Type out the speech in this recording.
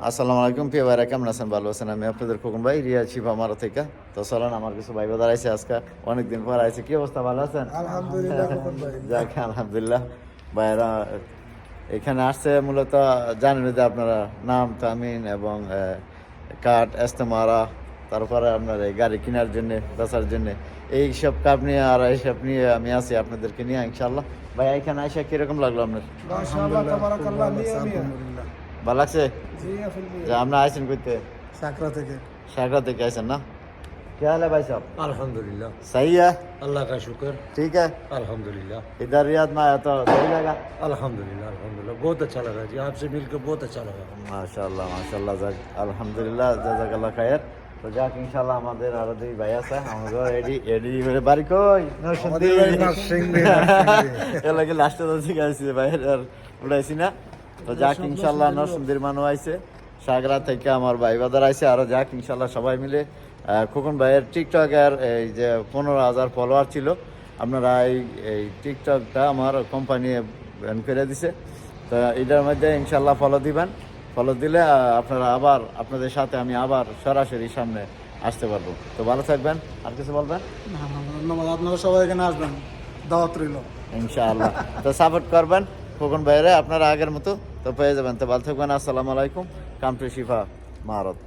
আসসালামু আলাইকুম প্রিয় ভাইরা, কেমন আছেন? ভালো আছেন? আমি আপনাদের খোকন ভাই, রিয়া শিফা মারা থেকে। তো চলেন, আমার কিছু ভাই বাজার আইসে আজকে, অনেকদিন পর আইসে। কি অবস্থা, ভালো আছেন? আলহামদুলিল্লাহ খোকন ভাই। যাক আলহামদুলিল্লাহ। ভাইরা এখানে আসছে মূলত, জানেন যে আপনারা, নাম তামিন এবং কাঠ এস্তেমারা, তারপরে আপনার এই গাড়ি কেনার জন্য, বেচার জন্য, এই সব কাপ নিয়ে আর এইসব নিয়ে আমি আছি আপনাদেরকে নিয়ে ইনশাল্লাহ। ভাই এখানে আইসা কিরকম লাগলো আপনার? মাশাআল্লাহ তাবারাকাল্লাহ, মিয়া মিয়া। ভালো লাগছে? জি আলহামদুলিল্লাহ। যে আমরা আইসেন করতে সাকরা থেকে। सागरा থেকে আইসেন না? क्या हाल है भाई साहब? अल्हम्दुलिल्लाह, सही है? अल्लाह का शुक्र। ठीक है। अल्हम्दुलिल्लाह इधर रियाद में आया तो सही लगा? अल्हम्दुलिल्लाह अल्हम्दुलिल्लाह, बहुत अच्छा लगा जी, आपसे मिलकर बहुत अच्छा लगा। মাশাআল্লাহ যাক আলহামদুলিল্লাহ, জাযাকাল্লাহ খায়ের। তো যাক ইনশাআল্লাহ, আমাদের আরো দুই ভাই আছে, আমাদের এডি করে বাড়ি কই নরসিংদী। এলাকে লাস্টে তো ঠিক আছে ভাইয়ের আর উড়াইছি না। তো যাক ইনশাআল্লাহ, নরসিংদীর মানুষ আইছে, সাগরা থেকে আমার ভাই বাজার আইছে আরো। যাক ইনশাআল্লাহ সবাই মিলে। খোকন ভাইয়ের টিকটকের এই যে 15,000 ফলোয়ার ছিল, আপনারা এই টিকটকটা আমার কোম্পানি ব্যান করে দিছে। তো এটার মধ্যে ইনশাআল্লাহ ফলো দিবেন। ফলো দিলে আপনারা আবার, আপনাদের সাথে আমি আবার সরাসরি সামনে আসতে পারবো। তো ভালো থাকবেন। আর কিছু বলবেন? ধন্যবাদ, আপনারা সবাই এখানে আসবেন, দাওয়াত রইল। ইনশাআল্লাহ। তো সাপোর্ট করবেন খোকন ভাইয়েরা, আপনারা আগের মতো তো পেয়ে যাবেন। তো ভালো থাকবেন। আসসালামু আলাইকুম। Come to Shifa মারত।